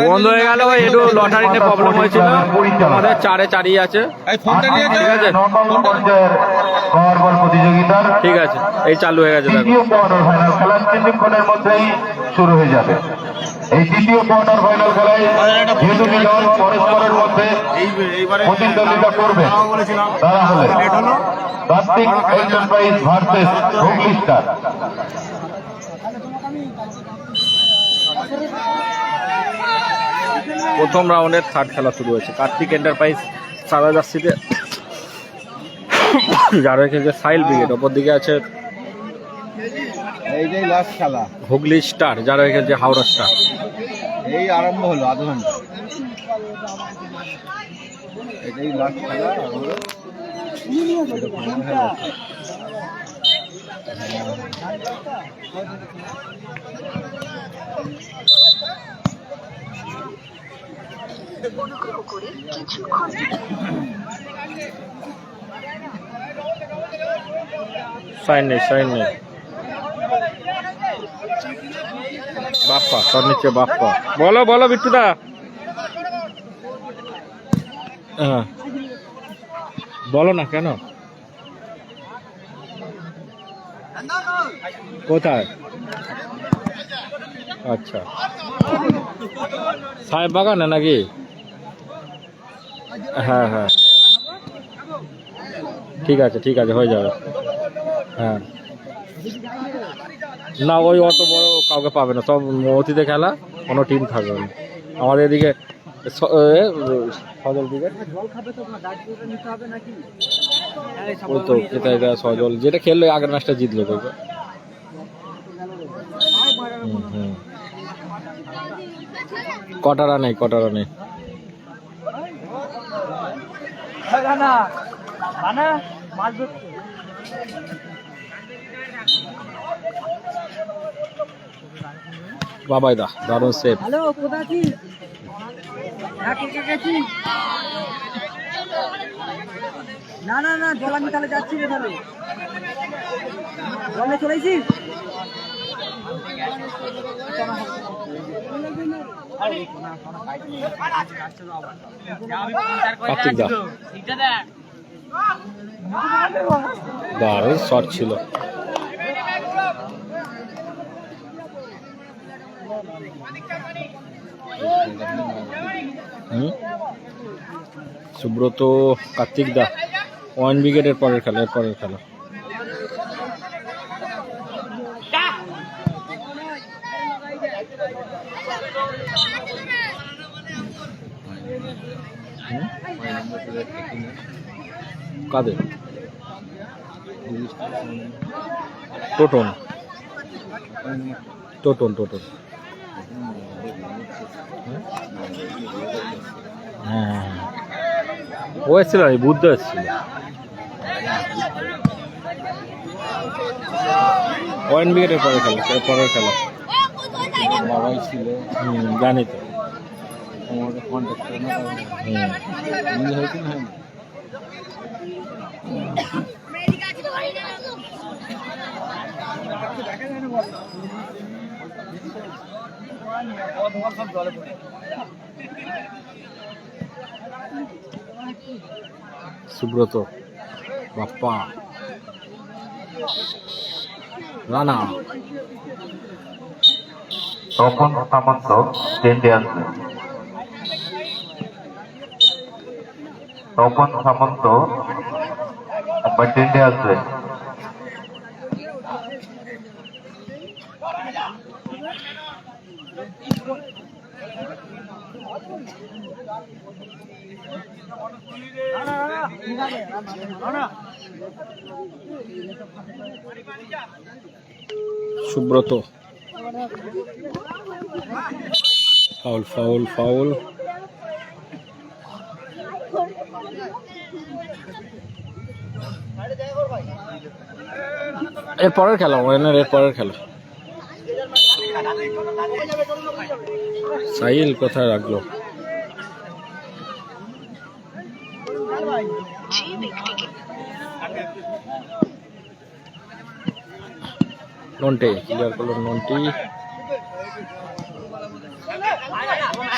বন্ধ হয়ে গেল ভাই, একটু লটারিতে প্রবলেম হয়েছিল, আমাদের 4-4 আছে। ঠিক আছে, এই চালু হয়ে গেছে, দ্বিতীয় কোয়ার্টার ফাইনাল খেলা 3 মিনিটের মধ্যেই শুরু হয়ে যাবে। এই দ্বিতীয় কোয়ার্টার ফাইনাল খেলায় যে দুটি দল পরস্পরের মধ্যে প্রতিদ্বন্দ্বিতা করবে তারা হলেন Kartik enterprise versus Hooghly star. প্রথম রাউন্ডের থার্ড খেলা শুরু হয়েছে। কার্তিক এন্টারপ্রাইজ সাদা জার্সিতে, যারা খেলছে সাইল ব্রিগেড, ওপর দিকে আছে এইটাই লাস্ট খেলা। হুগলি স্টার, যারা খেলছে হাওড়া স্টার। এই আরম্ভ হলো আধ ঘন্টা, এটাই লাস্ট খেলা। সাইন নেই, সাইন নেই। বাপ্পা তার নিচে, বাপ্পা বলো বলো বিট্টুদা। হ্যাঁ বলো না, কেন কোথায়? আচ্ছা, সাহেব বাগানে নাকি? হ্যাঁ হ্যাঁ, ঠিক আছে ঠিক আছে, হয়ে যাবে। হ্যাঁ না, ওই অত বড় কাউকে পাবে না, সব অতীতে খেলা, কোনো টিম থাকবে না আমাদের এদিকে। সজল দিকে ওই তো কেতাইদা সজল, যেটা খেললো আগের ম্যাচটা জিতলো তো। কটা রানে, কটা রানে? বাবাই দা দারুণ সেভ। না না না, জল আমি তাহলে যাচ্ছি রে, তাহলে জলে চলেছি। কার্তিক দা দারুণ শট ছিল। সুব্রত, কার্তিক দা 1 উইকেটের পরের খেলা, এর পরের খেলা। কাদের? টোটন, টোটন টোটন। হ্যাঁ ও এসেছিল, বুদ্ধ এসেছিল। 1 উইকেটের পরের খেলা, পরের খেলা। বাবাই ছিল, জানি তো। আমাদের কন্ট্যাক্ট করে না, হয়েছিল। হ্যাঁ সুব্রত, বাপ্পা, রানা, তপন সামন্ত টেন্ডে আসবে। তপন সামন্ত একবার টেন্ডে আসবে। Subrata, foul foul foul. এর পরের খেলা, ওয়েনের এর পরের খেলা। সাহিল কোথায় রাখলো? নন্টে ক্লিয়ার করলো নন্টি।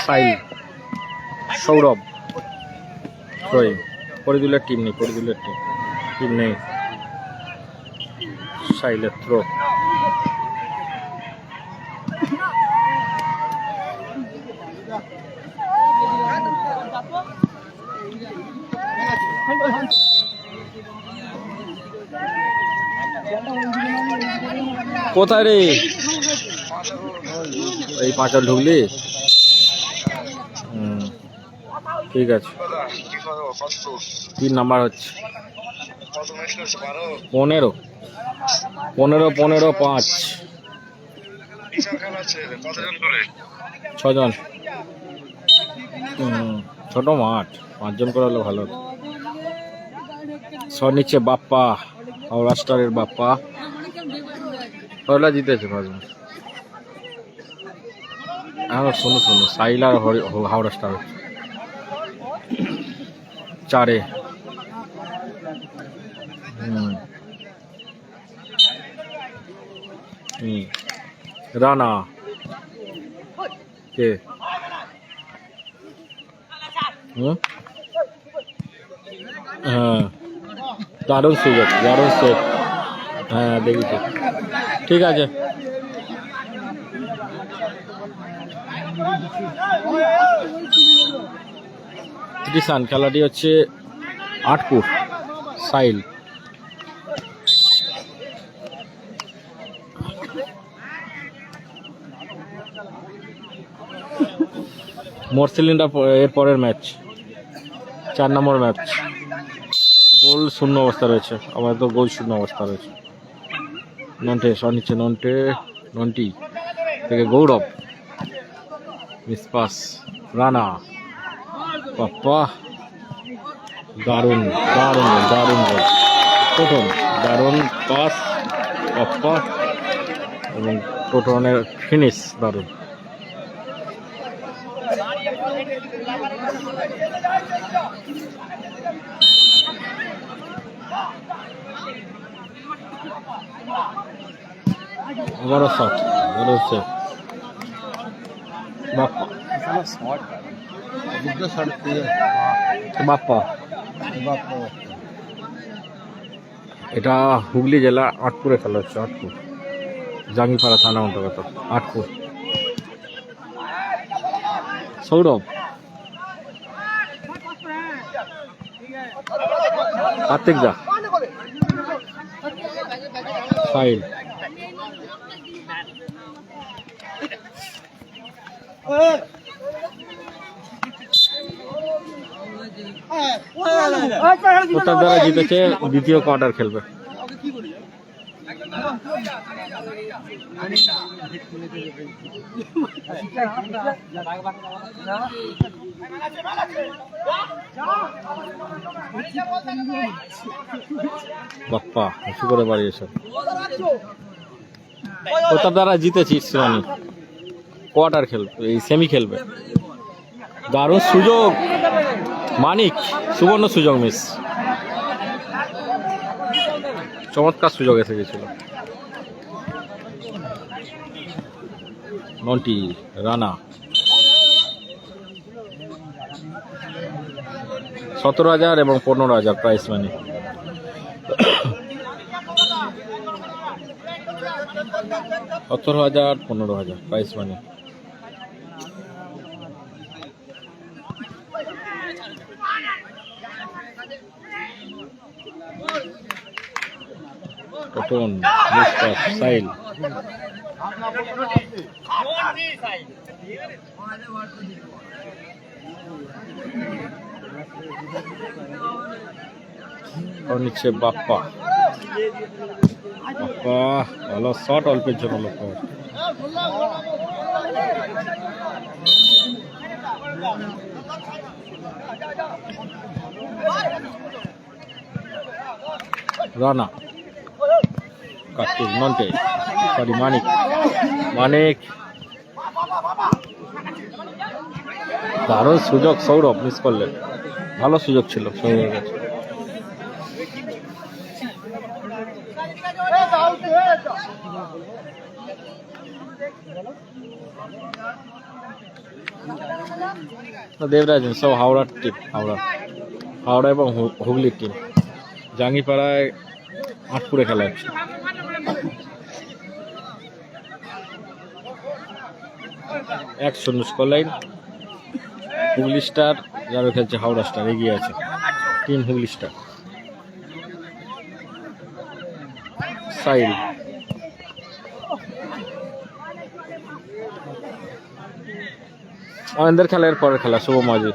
সাইল, সৌরভ থ্রোয়িং। পরিদুলের টিম নেই, পরিদুলের টিম নেই। সাইলের থ্রো। কোথায় রে? এই পাঁচাল ঢুকলি? ঠিক আছে। 3 নাম্বার হচ্ছে 15 5 6 জন। ছোট মাঠ, 5 জন করে হলে ভালো হতো। সর নিচ্ছে বাপ্পা, হাওড়া স্টারের বাপ্পা। ওরা জিতেছে 5 ম্যাচ। শোনো সাইল আর হাওড়া স্টার 4-এ। রানা কে? হ্যাঁ, দারুণ সুযোগ, দারুণ সেট। হ্যাঁ দেখেছি, ঠিক আছে। ত্রিশান, খেলাটি হচ্ছে 8 ফুট। সাইল, মর্সেলিনটা এর পরের ম্যাচ, 4 নম্বর ম্যাচ। গোল শূন্য অবস্থা রয়েছে, আমার তো গোল শূন্য অবস্থা রয়েছে। নন্টে সর নিচ্ছে, নন্টি থেকে গৌরব, মিসপাস, রানা, পাপ্পা। দারুণ দারুণ দারুণ গোল, টোটন দারুণ পাস পাপ্পা, এবং টোটনের ফিনিশ দারুণ। বড় শট, বড় সেভ বাপ্পা। বাপ্পা এটা হুগলি জেলা আটপুরে খেলা হচ্ছে। আটপুর, জাঙ্গিপাড়া থানা অন্তর্গত আটপুর। সৌরভ, কার্তিক দা, সাইল, ওটার দ্বারা জিতেছে, দ্বিতীয় কোয়ার্টার খেলবে। বাপ্পা উঁচু করে বাড়িয়েছে, ওটার দ্বারা জিতেছি। ইসরানি কোয়ার্টার খেলবে, এই সেমি খেলবে। দারুণ সুযোগ, মানিক, সুবর্ণ সুযোগ মিস। চমৎকার সুযোগ এসে গেছিল। নন্টি, রানা, 17,000 এবং 15,000 প্রাইস মানি। $17,000 15,000 প্রাইস মানি। টোটন, মিসপাস, সাইল, নিচ্ছে বাপ্পা। বাপ্পা ভালো শট, অল্পের জন্য লক্ষ্য। রানা, কার্তিক, নন্টে, সরি মানিক। দারুণ সুযোগ, সৌরভ মিস করলেন। ভালো সুযোগ ছিল সৌরভের কাছে। দেবরাজ সব হাওড়ার টিম, হাওড়া এবং হুগলির টিম। জাঙ্গিপাড়ায় আটপুরে খেলা হচ্ছে। এক শূন্য স্কোর লাইন। হুগলি স্টার যারা খেলছে হাওড়া স্টার এগিয়ে আছে, টিম হুগলি স্টার। সাইল আমাদের খেলার পরের খেলা শুভ মাঝি।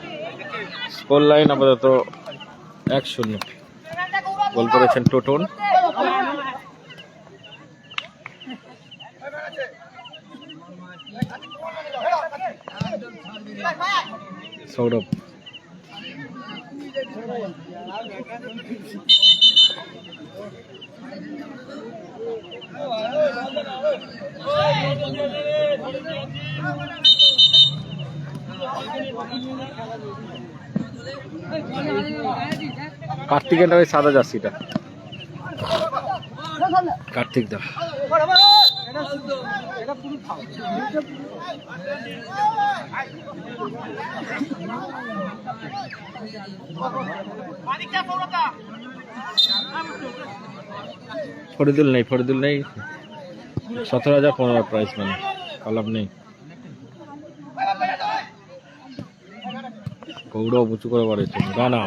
স্কোর লাইন আপাতত 1-0। গোল করেছেন টোটন। সৌরভ কার্তিকের ওই সাদা জার্সিটা, কার্তিক দা। ফরিদুল নেই, 17,015 প্রাইস মানে কলাম নেই। গৌরব উঁচু করে বাড়িয়েছেন, রানা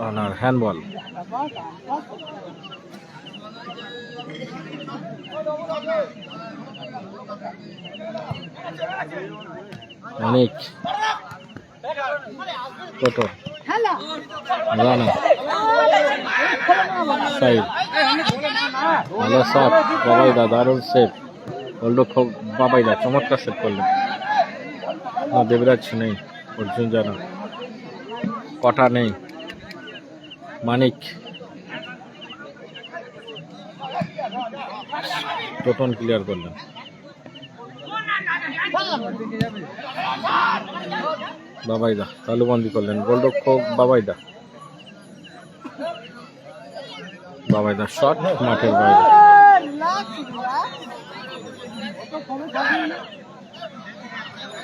অনার হ্যান্ডবল। অনেক কত রানা সাইড, ভালো শট বাবাইদা, দারুণ সেট। গোলরক্ষক বাবাইদা চমৎকার সেট করলেন। না দেবরাজ নেই, অর্জুন জানা, কটা নেই, মানিক, টোটন ক্লিয়ার করলেন। বাবাইদা তালুবন্দি করলেন, গোলরক্ষক বাবাইদা শট মাঠের বাইরে।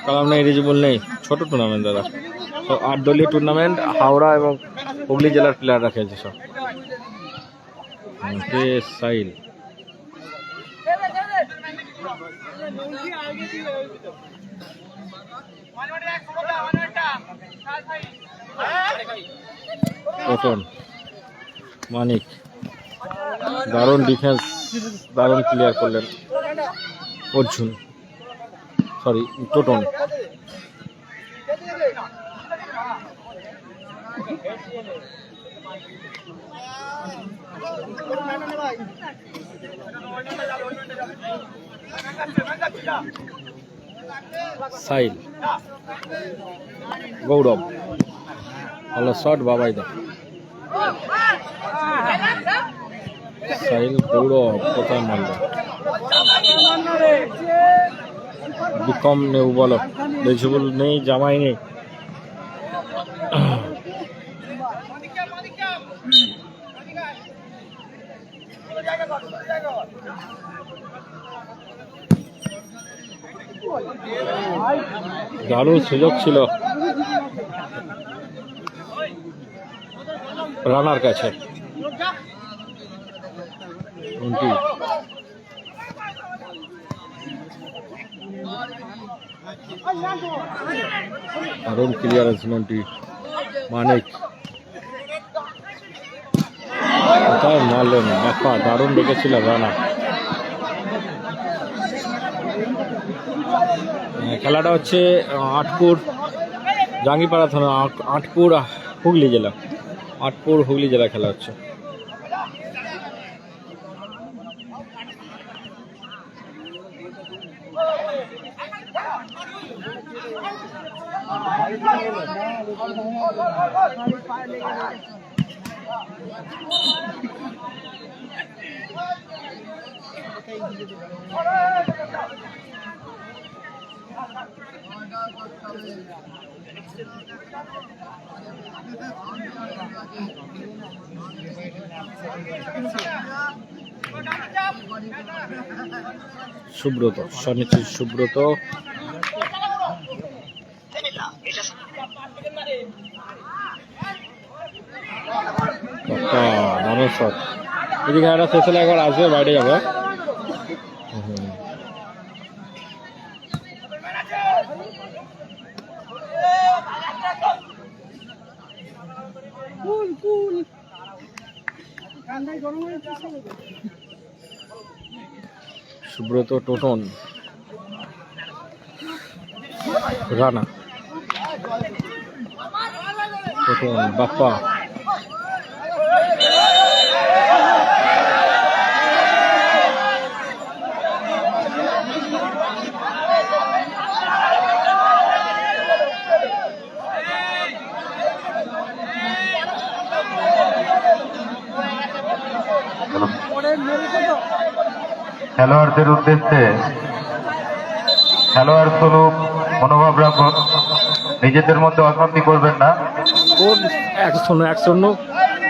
কালাম নেই, এলিজিবল নেই। ছোট টুর্নামেন্ট দাদা, 8 দলীয় টুর্নামেন্ট। হাওড়া এবং হুগলি জেলার প্লেয়াররা খেলছে সব। সাইল টোটন, মানিক, দারুণ ডিফেন্স, দারুণ ক্লিয়ার করলেন অর্জুন, সরি টোটন। সাইল, গৌরব, ভালো শট বাবাইদা। সাইল, গৌরব কোথায় মারল? বিকম নেই, বলো এলিজিবল নেই, জামাই নেই। দারুণ সুযোগ ছিল রানার কাছে। দারুণ ক্লিয়ারেন্স মন্টি, মানিক কোথায় মারলেন, বাপ্পা দারুণ দেখেছিল রানা। খেলাটা হচ্ছে আটপুর জাঙ্গিপাড়া থানা, আটপুর হুগলি জেলা, খেলা হচ্ছে। সুব্রত শনিচি সুব্রত দারুণ শট। এদিকে একটা শেষ হলে একবার আসবে, বাইরে যাবে। সুব্রত টোটন রানা টোটন বাপ্পা খেলোয়াড়দের উদ্দেশ্যে খেলোয়াড় স্বরূপ মনোভাব রাখুন, নিজেদের মধ্যে অশান্তি করবেন না, 1-0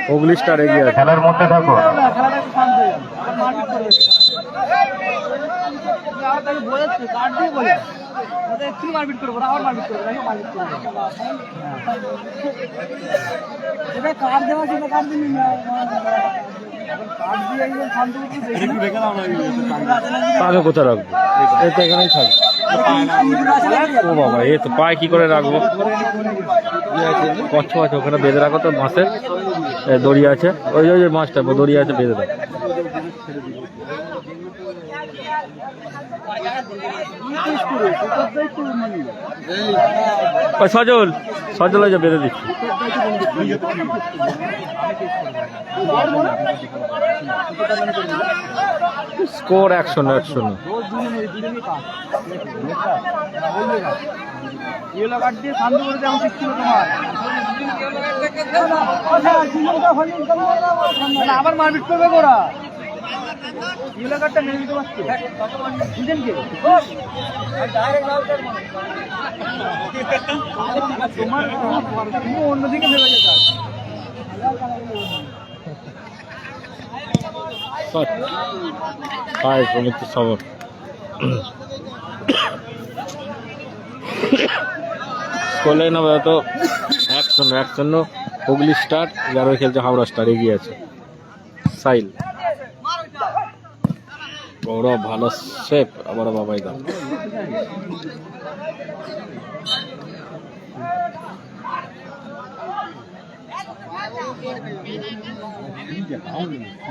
হুগলি স্টার এগিয়ে আছে। খেলার মধ্যে থাকুন। খেলাটা একটু শান্ত হয়ে যাবে। আবার মারপিট করবে। আবার তাকে বোঝাচ্ছে, কার্ড দিয়ে বলে। ওদের একটু মারপিট করবো, আবার মারপিট করবে, দেখো মারপিট করবে। এটা কার্ড দেওয়া ছিল, কার্ড দিন কার্ড দিয়ে একদম শান্ত করতে দেখি। তাহলে কোথায় রাখবো? এই তো এখানেই থাকবে। ও বাবা, এ তো পায়ে কি করে রাখবো? কচ্ছ আছে, ওখানে বেঁধে রাখো তো, মাছের দড়ি আছে, ওই যে মাছটা দড়ি আছে, বেঁধে দাও। ওই সজল সজল ওই যে বেঁধে দিচ্ছি। স্কোর 1-0। ইয়েলো কার্ড দিয়ে শান্ত করে দেওয়া উচিত ছিল তোমার। আবার মারপিট করবে ওরা। ইয়েলো কার্ডটা মেনে নিতে পারছো দুজনকে। তোমার তুমি অন্যদিকে ভেবে যেতে। হাই সমিতি সবর স্কোলে না তো 1-0 হুগলি স্টার, যারা খেলছে হাওড়া স্টার এগিয়ে আছে। সাইল বড় ভালো সেফ, আবার বাবাই দা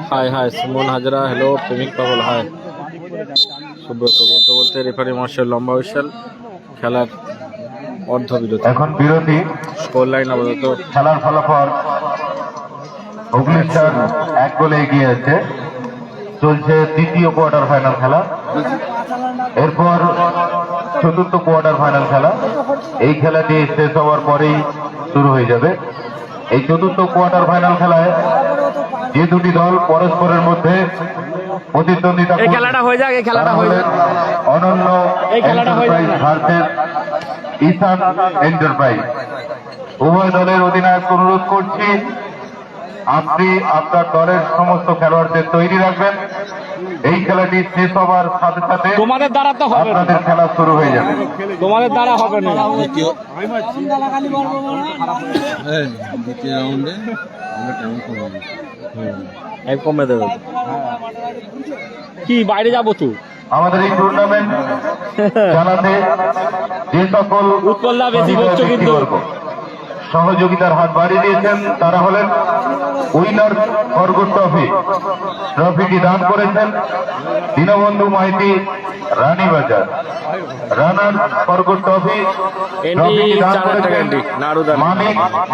hi hi Suman Hazra, hello প্রেমিক পাগল, হাই সুব্রত বলতে বলতে রেফারি মার্শাল লম্বা হুইসেল, খেলার অর্ধবিরতি। এখন বিরতি। স্কোর লাইন আপাতত খেলার ফলাফল হুগলি স্টার 1 গোলে এগিয়ে আছে। চলছে তৃতীয় কোয়ার্টার ফাইনাল খেলা, এরপর চতুর্থ কোয়ার্টার ফাইনাল খেলা। এই খেলাটি শেষ হওয়ার পরেই শুরু হয়ে যাবে। এই চতুর্থ কোয়ার্টার ফাইনাল খেলায় যে দুটি দল পরস্পরের মধ্যে প্রতিদ্বন্দ্বিতা এই খেলাটা হয়ে যাক, এই খেলাটা হয়ে যাক, অনন্য এই খেলাটা হয়ে যাক। এন্টারপ্রাইজ ভার্সেস ঈশান এন্টারপ্রাইজ। উভয় দলের অধিনায়ক অনুরোধ করছি, আপনি আপনার দলের সমস্ত খেলোয়াড়দের তৈরি রাখবেন। এই খেলাটি শেষ হবার সাথে সাথে তোমাদের দ্বারা তো হবে না, আপনাদের খেলা শুরু হয়ে যাবে। তোমাদের দ্বারা হবে না। দ্বিতীয় রাউন্ডে আমরা টাইম কমাবো। এক কমে দেবে কি, বাইরে যাবো তো। আমাদের এই টুর্নামেন্ট জানাতে যে সকল উৎপলদা বেশি করছো কিন্তু। সহযোগিতার হাত বাড়িয়ে দিয়েছেন তারা হলেন উইনার খড়গ ট্রফি। ট্রফিটি দান করেছেন দীনবন্ধু মাইতি, রানীবাজার। রানার খড়গ ট্রফি ট্রফিটি দান করেছেন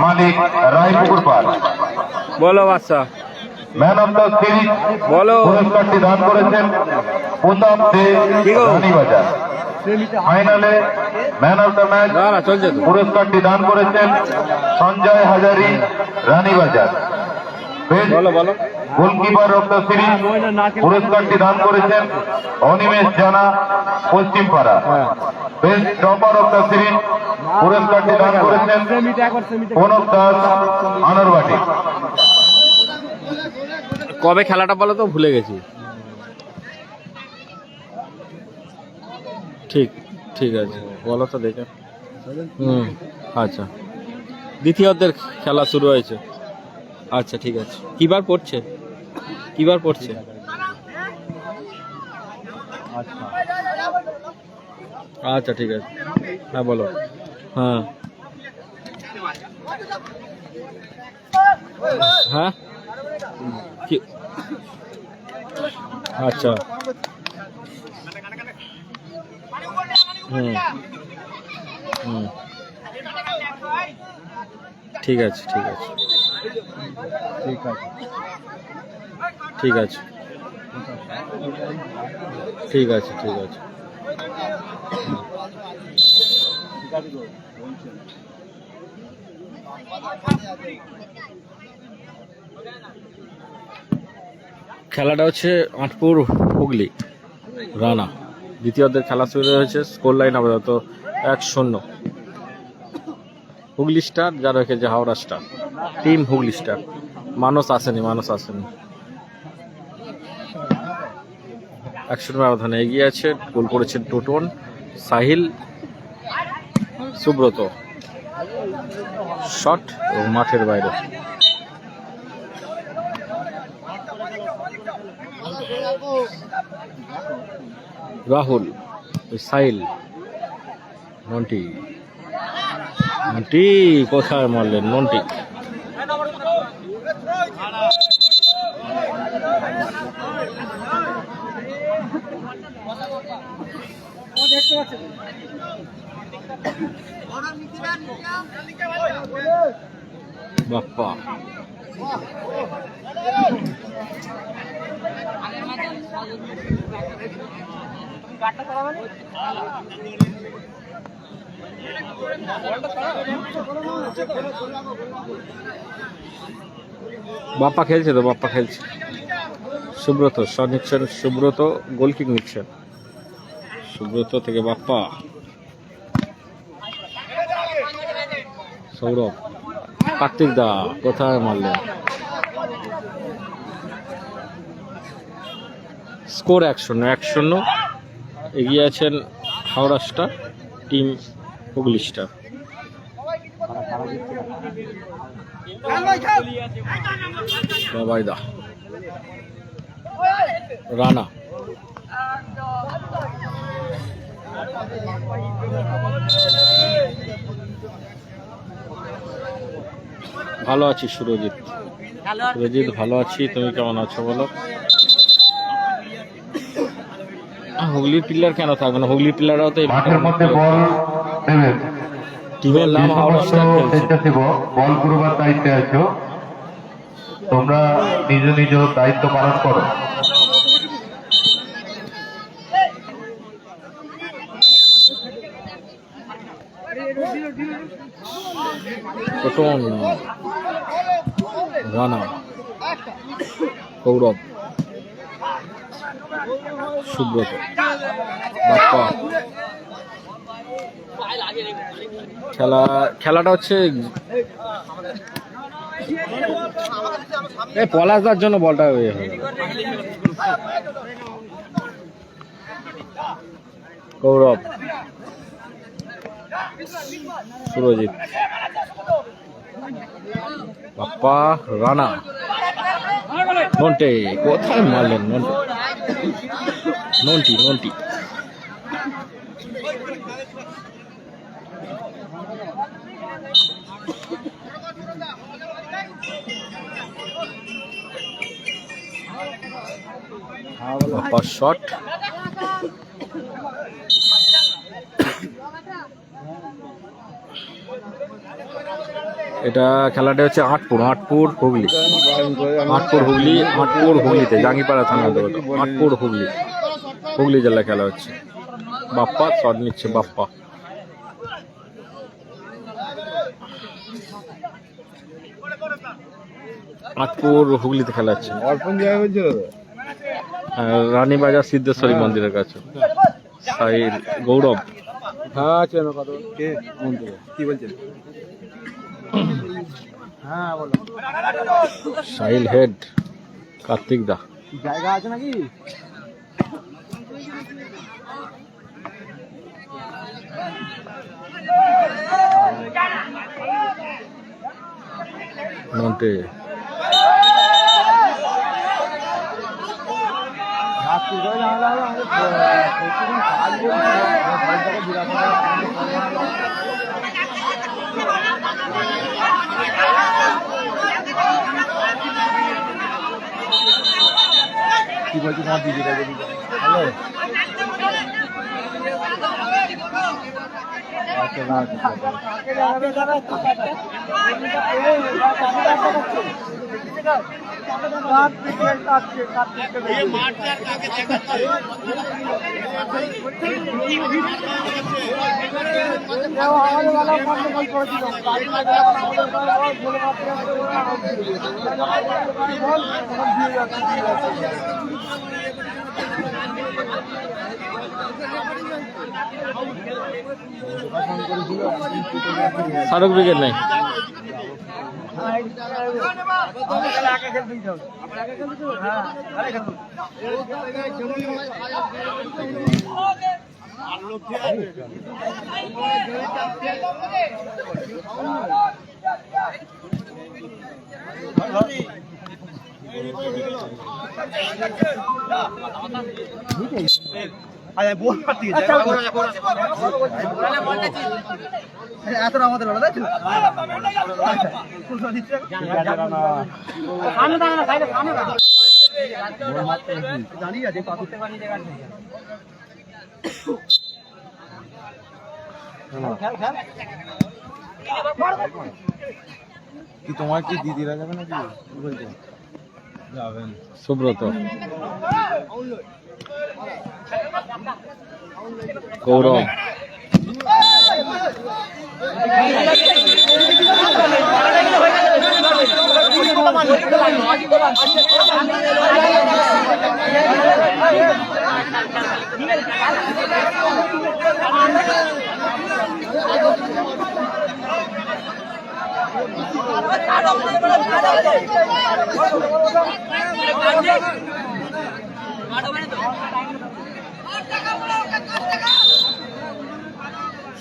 মালিক রায়পুকুর পাল। বলো বাচ্চা, ম্যান অফ দ্য সিরিজ বলো। পুরস্কারটি দান করেছেন প্রতাপ দে, রানীবাজার। ফাইনালে ম্যান অফ দ্য ম্যাচ না চলছে তো। পুরস্কারটি দান করেছেন সঞ্জয় হাজারি, রানীবাজার। বলো বলো। গোলকিপার অফ দ্য সিরিজ পুরস্কারটি দান করেছেন Animesh Jana, Paschimpara. Best topper of the series পুরস্কারটি দান করেছেন প্রণব দাস, আনারবাটি। কবে খেলাটা বলো তো, ভুলে গেছি। ঠিক ঠিক আছে, বলো তো দেখে। হুম, আচ্ছা, দ্বিতীয়ার্ধের খেলা শুরু হয়েছে। আচ্ছা ঠিক আছে, কিবার পড়ছে, কিবার পড়ছে? আচ্ছা ঠিক আছে, হ্যাঁ বলো। হ্যাঁ হ্যাঁ কি, আচ্ছা, হুম হুম, ঠিক আছে ঠিক আছে ঠিক আছে ঠিক আছে ঠিক আছে। খেলাটা হচ্ছে আটপুর হুগলি রানা, দ্বিতীয়ার্ধের খেলা শুরু হয়েছে। স্কোর লাইন আপাতত 1-0 হুগলি স্টার, যারা রেখেছে Howrah star. Team Hooghly star, মানুষ আসেনি 1-0 ব্যবধানে এগিয়ে আছে। গোল করেছেন টোটন, সাহিল, সুব্রত। শট এবং মাঠের বাইরে। রাহুল, সাহিল, মন্টি, মন্টি কোথায় মারলেন মন্টি? বাপ্পা, বাপ্পা খেলছে তো, বাপ্পা খেলছে। সুব্রত শট নিচ্ছেন, সুব্রত গোল কিক নিচ্ছেন। সুব্রত থেকে বাপ্পা, সৌরভ, কার্তিক দা কোথায় মারলেন? স্কোর 1-0 এগিয়ে আছেন Howrah star, team Hooghly star. বাবাইদা, রানা, ভালো আছি সুরজিৎ, সুরজিৎ ভালো আছি, তুমি কেমন আছো বলো? হুগলির প্লেয়ার কেন থাকবে না, হুগলির প্লেয়াররাও তো মাঠের মধ্যে বল দেবেন। টিমের নাম হাওড়া স্টার খেলছে। স্বেচ্ছাসেবক বল করবার দায়িত্বে আছো, তোমরা নিজ নিজ দায়িত্ব পালন করো। টোটন, রানা, সৌরভ, সুব্রত, বাপ্পা। খেলাটা হচ্ছে পলাশদার জন্য বলটা হয়ে গেল। গৌরব, সুরজিৎ, বাপ্পা, রানা, নন্টে কোথায় মারলেন? নন্টি নন্টি বাপ্পা শট, এটা খেলাটা হচ্ছে আটপুর হুগলি, হুগলিতে জাঙ্গিপাড়া থানা অন্তর্গত আটপুর হুগলি জেলায় খেলা হচ্ছে। বাপ্পা শট নিচ্ছে, বাপ্পা। আটপুর হুগলিতে খেলা হচ্ছে, রানীবাজার সিদ্ধেশ্বরী মন্দিরের কাছে। সাহিল, গৌরব, হ্যাঁ আছে কি বলছেন? হ্যাঁ বলো, সাহিল হেড, কার্তিক দা। জায়গা আছে নাকি? নন্টে কি বলছি তোমার দিদিটা যদি হ্যালো আচ্ছা না শাহরুখ উইকেট নেই। এতটা আমাদের হলো তাই তো জানি আছে পাতুতে পানি জায়গা নেই কি তোমার কি দিদিরা যাবে নাকি কি বলছো যাবেন সুব্রত গৌরব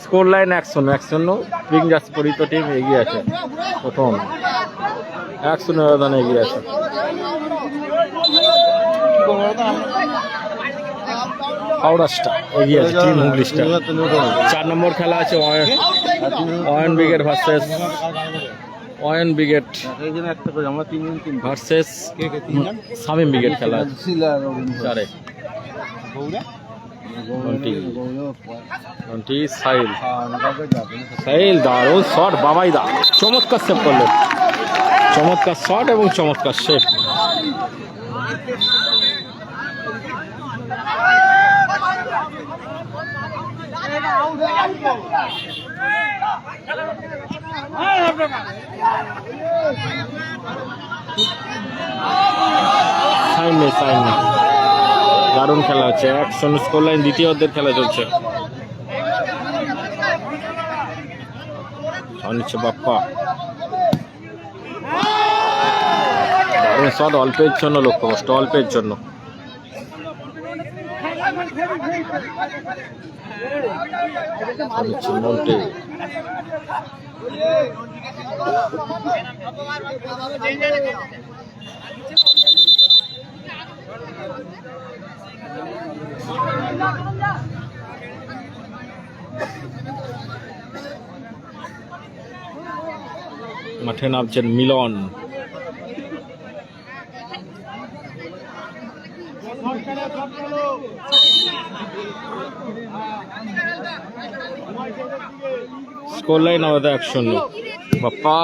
স্কোর লাইন 1-0 পিং জার্সি পরিহিত টিম এগিয়ে আছে প্রথম 1-0 ব্যবধানে এগিয়ে আছে। হাওড়া স্টার এগিয়ে আছে টিম হুগলি স্টার। 4 নম্বর খেলা আছে Ayan brigade versus Ayan brigade আমরা 3 ভার্সেস শামীম ব্রিগেড খেলা আছে 4-এ। সাহিল দারুণ শট বাবাইদা চমৎকার সেভ করলেন চমৎকার শট এবং চমৎকার সেভ। সাইন নেই দারুণ খেলা হচ্ছে 1-0 স্কোর লাইন দ্বিতীয় অর্ধের খেলা চলছে। নিচ্ছে বাপ্পা দারুণ শট অল্পের জন্য লক্ষ্যভ্রষ্ট অল্পের জন্য। মন্টে মাঠে নামছেন মিলন স্কোর লাইন আমাদের 1-0 বাপ্পা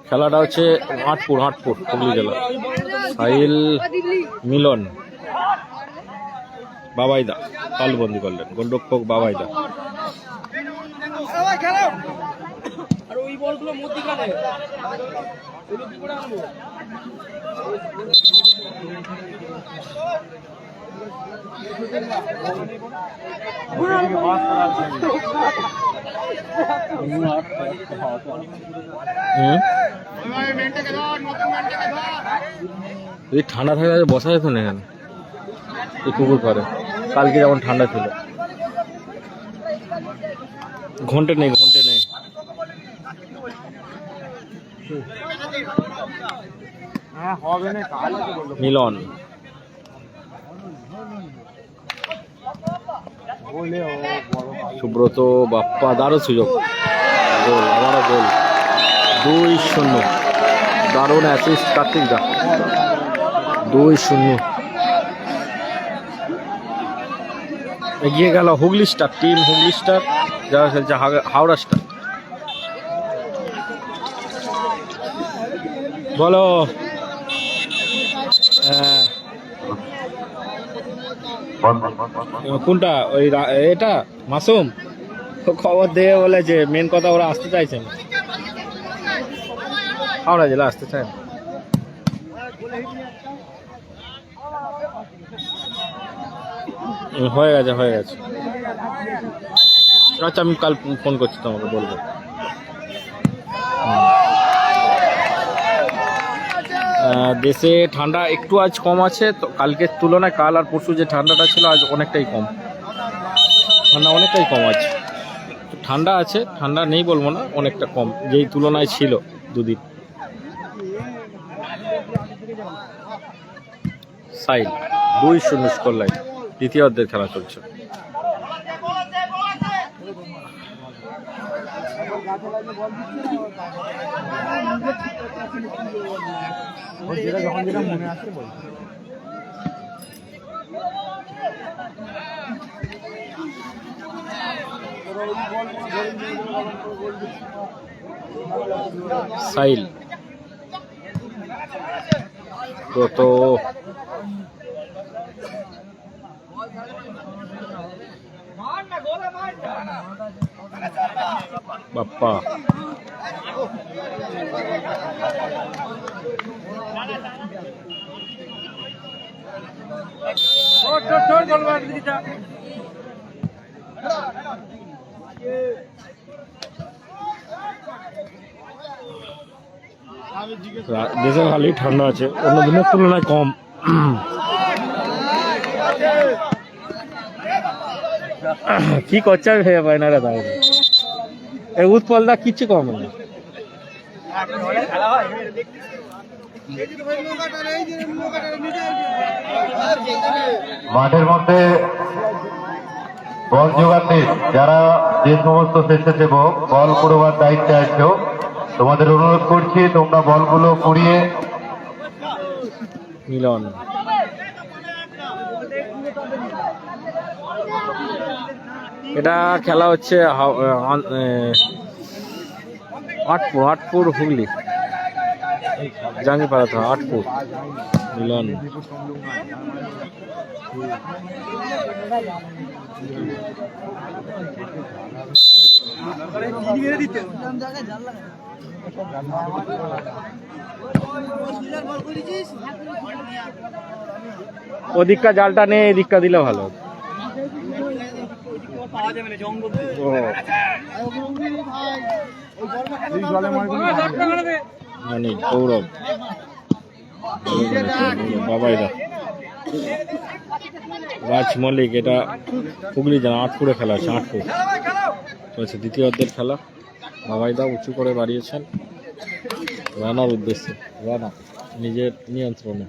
খেলাটা হচ্ছে হাটপুর হুগলি জেলা। সাহিল মিলন বাবাইদা তালবন্দি করলেন গোলরক্ষক বাবাইদা। যদি ঠান্ডা থাকে বসা যেত না এখানে। এই কুকুর করে। কালকে যেমন ঠান্ডা ছিল। ঘন্টে নেই, ঘন্টে নেই। হ্যাঁ হবে না, কাল আছে বললো। মিলন বলে ও বড় ভাই। সুব্রত বাপ্পা, দারুণ সুযোগ, গোল, আবারও গোল, 2-0। দারুণ অ্যাসিস্ট কার্তিক দা, 2-0 এগিয়ে গেল Hooghly star, team Hooghly star যারা খেলছে হাওড়া স্টার। বলো। হ্যাঁ, কোনটা ওই এটা মাসুম খবর দিয়ে বলেছে, মেন কথা ওরা আসতে চাইছে না, হাওড়া জেলা আসতে চায় না। হয়ে গেছে, হয়ে গেছে। আচ্ছা, আমি কাল ফোন করছি তোমাকে, বলবো। দেশে ঠান্ডা একটু আজ কম আছে তো, কালকের তুলনায় কাল আর পরশু যে ঠান্ডাটা ছিল আজ অনেকটাই কম, ঠান্ডা অনেকটাই কম আছে। ঠান্ডা আছে, ঠান্ডা নেই বলবো না, অনেকটা কম যেই তুলনায় ছিল দুদিন। সাইল 2-0 স্কোর লাইন, দ্বিতীয় অর্ধের খেলা চলছে। যেটা যখন যেটা মনে আসছে বল। সাইল ব্রত, বাপ্পা, দেশে ভালোই ঠান্ডা আছে, অন্য দিনের তুলনায় কম। কি করছে আমি ভেবে পাই না রে দাদা, এই উৎপলদা কিচ্ছু কম না। মাঠের মধ্যে বল জোগাতে যারা যে সমস্ত স্বেচ্ছাসেবক বল করবার দায়িত্বে আছো, তোমাদের অনুরোধ করছি তোমরা বলগুলো কুড়িয়ে। মিলন এটা খেলা হচ্ছে আটপুর হুগলি, জাঙ্গিপাড়া তো আটপুর। মিলন ওদিকটা জালটা নেই, এদিকটা দিলে ভালো। গৌরব বাবাইদা, রাজ মল্লিক, এটা হুগলি জানা, আটপুরে খেলা আছে, আটপুর চলছে দ্বিতীয় অর্ধের খেলা। বাবাইদা উঁচু করে বাড়িয়েছেন রানার উদ্দেশ্যে, রানা নিজের নিয়ন্ত্রণে।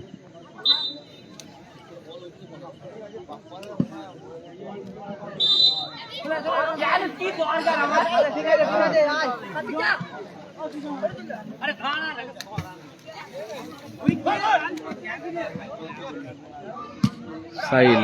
সাইল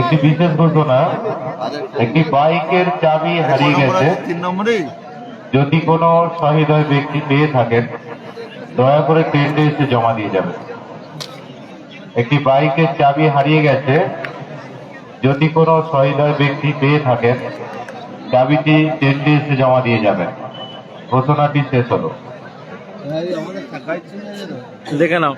একটি বিশেষ ঘোষণা, একটি বাইকের চাবি হারিয়ে গেছে। 3 নম্বরে যদি কোনো সহৃদয় ব্যক্তি পেয়ে থাকেন দয়া করে কেন্দ্রে এসে জমা দিয়ে যাবেন। একটি বাইকের চাবি হারিয়ে গেছে, যদি কোনো সহৃদয় ব্যক্তি পেয়ে থাকেন চাবিটি কেন্দ্রে এসে জমা দিয়ে যাবেন। ঘোষণাটি শেষ হলো। দেখে নাও।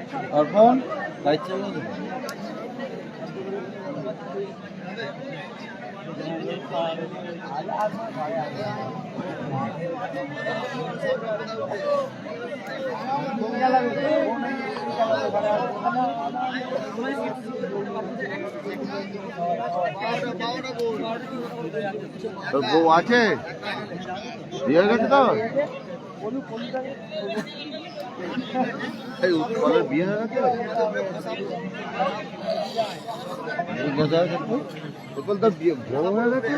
তোর বউ আছে, বিয়ে হয়ে গেছে তো? এই উৎপলের বিয়ে হয়ে গেছে? উৎপল তোর বিয়ে বউ হয়ে গেছে?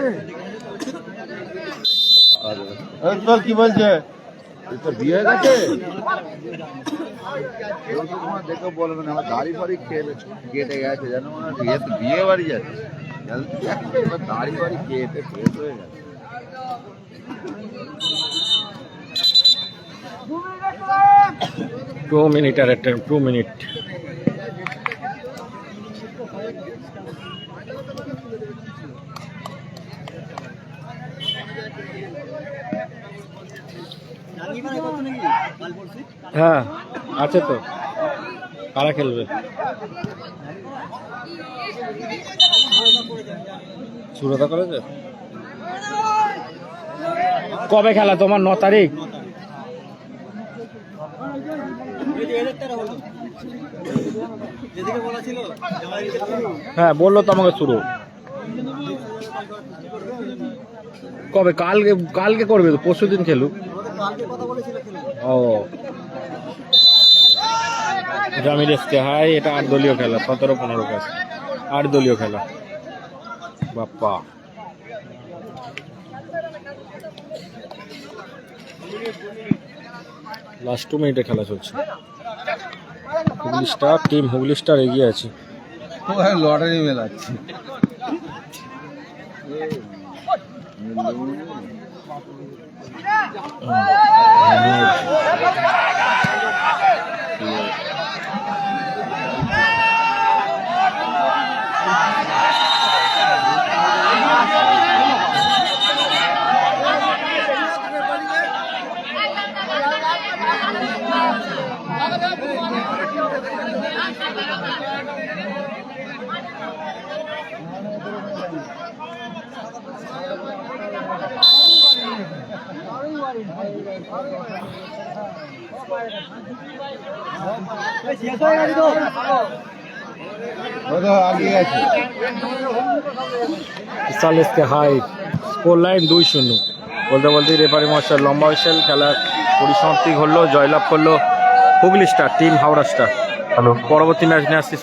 উৎপল কি বলছে? তোর বিয়ে হয়ে গেছে? তোমার দেখে বলবে না, আমার দাড়ি ফাড়ি কেটে গেছে, জানো মনে হয় বিয়ে বাড়ি যাচ্ছে, দাড়ি বাড়ি কেটে ফ্রেশ হয়ে গেছে। 2 minute at a time, 2 minute. হ্যাঁ আছে তো, কারা খেলবে? সুরতা কলেজে কবে খেলা তোমার? 9 তারিখ। হ্যাঁ বললো তো আমাকে শুরু কবে? কালকে করবে তো, পরশু দিন খেলুক। ও জামিরেসকে হাই, এটা 8 দলীয় খেলা, 17-15 কাজ 8 দলীয় খেলা। বাপ্পা লাস্ট 2 মিনিটে খেলা চলছে। Hooghly star team, Hooghly star এগিয়ে আছে। লটারি মেলাচ্ছে। के हाई स्कोर लाइन 2-0 বলতে বলতে রেফারি মশাই লম্বা হুইসেল, খেলার পরিসমাপ্তি ঘটলো, জয়লাভ করলো Hooghly star team, Howrah star. পরবর্তী ম্যাচ নিয়ে আসছি।